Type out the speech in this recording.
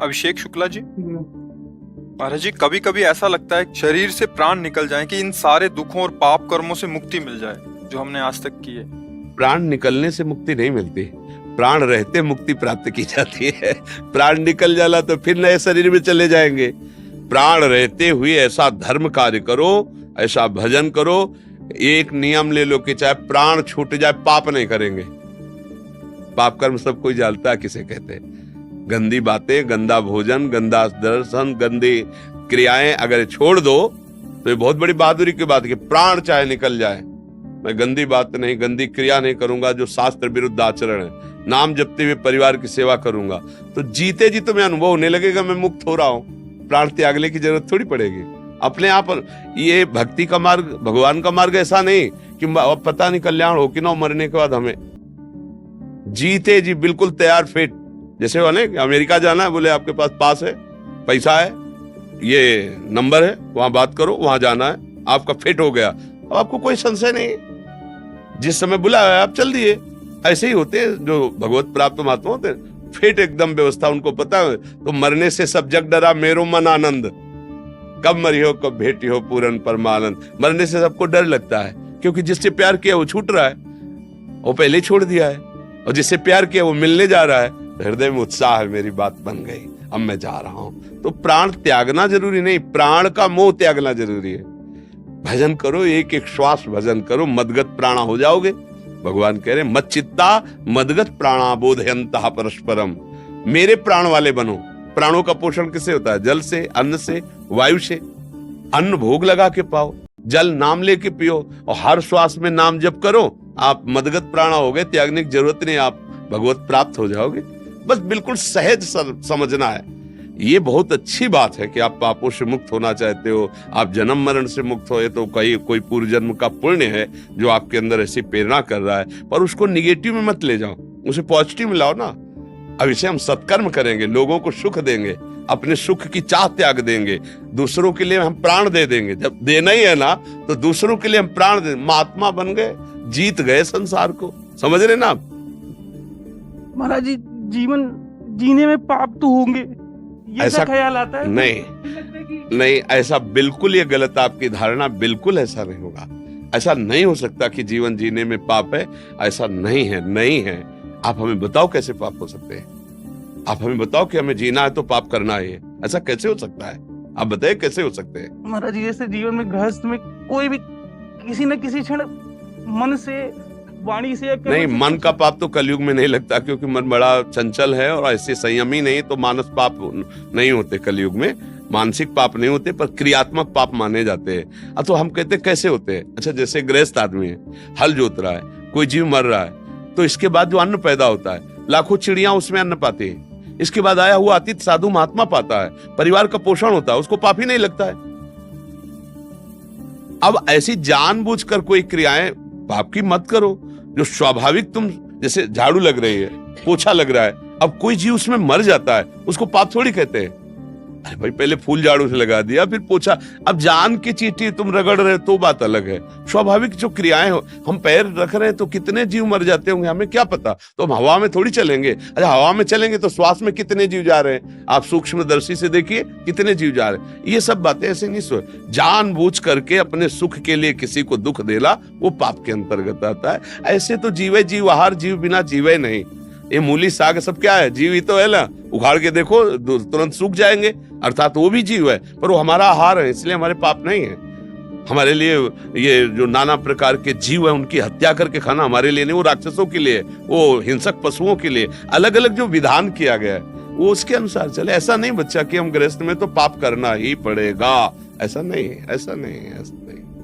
अभिषेक शुक्ला जी। महाराज जी, कभी कभी ऐसा लगता है शरीर से प्राण निकल जाए कि इन सारे दुखों और पाप कर्मों से मुक्ति मिल जाए जो हमने आज तक की है। प्राण निकलने से मुक्ति नहीं मिलती, प्राण रहते मुक्ति प्राप्त की जाती है। प्राण निकल जाला तो फिर नए शरीर में चले जाएंगे। प्राण रहते हुए ऐसा धर्म कार्य करो, ऐसा भजन करो। एक नियम ले लो कि चाहे प्राण छूट जाए पाप नहीं करेंगे। पाप कर्म सब कोई जानता है किसे कहते हैं। गंदी बातें, गंदा भोजन, गंदा दर्शन, गंदी क्रियाएं अगर छोड़ दो तो ये बहुत बड़ी बहादुरी की बात है कि प्राण चाहे निकल जाए, मैं गंदी बात नहीं, गंदी क्रिया नहीं करूंगा जो शास्त्र विरुद्ध आचरण है। नाम जपते हुए परिवार की सेवा करूंगा तो जीते जी तुम्हें अनुभव होने लगेगा मैं मुक्त हो रहा हूं। प्राण त्यागने की जरूरत थोड़ी पड़ेगी अपने आप। ये भक्ति का मार्ग, भगवान का मार्ग ऐसा नहीं कि पता नहीं कल्याण हो कि ना मरने के बाद। हमें जीते जी बिल्कुल तैयार फिट, जैसे वो नहीं अमेरिका जाना है, बोले आपके पास है, पैसा है, ये नंबर है, वहां बात करो, वहां जाना है, आपका फिट हो गया। अब आपको कोई संशय नहीं, जिस समय बुलाया आप चल दिए। ऐसे ही होते हैं जो भगवत प्राप्त महात्मा होते हैं, फिट एकदम व्यवस्था उनको पता है। तो मरने से सब जग डरा मेरो मन आनंद, कब मरी हो कब भेटी हो पूरन परमानंद। मरने से सबको डर लगता है क्योंकि जिससे प्यार किया वो छूट रहा है, वो पहले छोड़ दिया है, और जिससे प्यार किया वो मिलने जा रहा है। हृदय में उत्साह है, मेरी बात बन गई, अब मैं जा रहा हूं। तो प्राण त्यागना जरूरी नहीं, प्राण का मोह त्यागना जरूरी है। भजन करो, एक एक श्वास भजन करो, मदगत प्राणा हो जाओगे। भगवान कह रहे मत चित्ता मदगत प्राणा बोधयंतः परस्परम। मेरे प्राण वाले बनो। प्राणों का पोषण किससे होता है? जल से, अन्न से, वायु से। अन्न भोग लगा के पाओ, जल नाम लेके पियो, और हर श्वास में नाम जप करो। आप मदगत प्राणा हो गए, त्यागने की जरूरत नहीं, आप भगवत प्राप्त हो जाओगे। बस बिल्कुल सहज समझना है। ये बहुत अच्छी बात है कि आप पापों से मुक्त होना चाहते हो, आप जन्म मरण से मुक्त हो। तो कोई पूर्व जन्म का पुण्य है जो आपके अंदर ऐसी प्रेरणा कर रहा है, पर उसको निगेटिव में मत ले जाओ, उसे पॉजिटिव में लाओ ना। अब इसे हम सत्कर्म करेंगे, लोगों को सुख देंगे, अपने सुख की चाह त्याग देंगे, दूसरों के लिए हम प्राण दे देंगे। जब देना ही है ना तो दूसरों के लिए हम प्राण दे, महात्मा बन गए, जीत गए संसार को। समझ रहे ना आप? महाराज जी, जीवन जीने में पाप तो होंगे, ये ऐसा ख्याल आता है? नहीं, ऐसा बिल्कुल, ये गलत आपकी धारणा। बिल्कुल ऐसा नहीं होगा। ऐसा नहीं हो सकता कि जीवन जीने में पाप है, ऐसा नहीं है, नहीं है। आप हमें बताओ कैसे पाप हो सकते हैं? आप हमें बताओ कि हमें जीना है तो पाप करना है, ऐसा कैसे हो सकता है? आप बताइए कैसे हो सकते हैं? महाराज जी, जैसे जीवन में गृहस्थ में कोई भी किसी न किसी क्षण मन से, वाणी से, नहीं, मन का पाप तो कलयुग में नहीं लगता, क्योंकि मन बड़ा चंचल है और ऐसे संयमी नहीं, तो मानस पाप नहीं होते कलयुग में। मानसिक पाप नहीं होते, पर क्रियात्मक पाप माने जाते हैं। तो हम कहते कैसे होते हैं? अच्छा, जैसे गृहस्थ आदमी है, हल जोत रहा है, कोई जीव मर रहा है, तो इसके बाद जो अन्न पैदा होता है, लाखों चिड़िया उसमें अन्न पाती है। इसके बाद आया हुआ अतीत साधु महात्मा पाता है, परिवार का पोषण होता है, उसको पाप ही नहीं लगता है। अब ऐसी जानबूझकर कोई क्रियाएं पाप की मत करो जो स्वाभाविक। तुम जैसे झाड़ू लग रही है, पोछा लग रहा है, अब कोई जीव उसमें मर जाता है, उसको पाप थोड़ी कहते हैं। अरे भाई, पहले फूल झाड़ू से लगा दिया, फिर पोछा। अब जान की चींटी तुम रगड़ रहे तो बात अलग है। स्वाभाविक जो क्रियाएं हो, हम पैर रख रहे हैं तो कितने जीव मर जाते होंगे, हमें क्या पता? तो हम हवा में थोड़ी चलेंगे। अच्छा, हवा में चलेंगे तो श्वास में कितने जीव जा रहे हैं, आप सूक्ष्मदर्शी से देखिए कितने जीव जा रहे हैं। ये सब बातें ऐसे नहीं सोच, जानबूझ करके अपने सुख के लिए किसी को दुख देना, वो पाप के अंतर्गत आता है। ऐसे तो जीवे जीव आहार, जीव बिना जीवे नहीं। ये मूली साग सब क्या है? जीव ही तो है ना। उखाड़ के देखो तुरंत सूख जाएंगे, अर्थात वो भी जीव है, पर वो हमारा आहार है, इसलिए हमारे पाप नहीं है। हमारे लिए ये जो नाना प्रकार के जीव है उनकी हत्या करके खाना हमारे लिए नहीं, वो राक्षसों के लिए, वो हिंसक पशुओं के लिए अलग अलग जो विधान किया गया है वो उसके अनुसार चले। ऐसा नहीं बच्चा कि हम गृहस्थ में तो पाप करना ही पड़ेगा, ऐसा नहीं, ऐसा नहीं, ऐसा नहीं।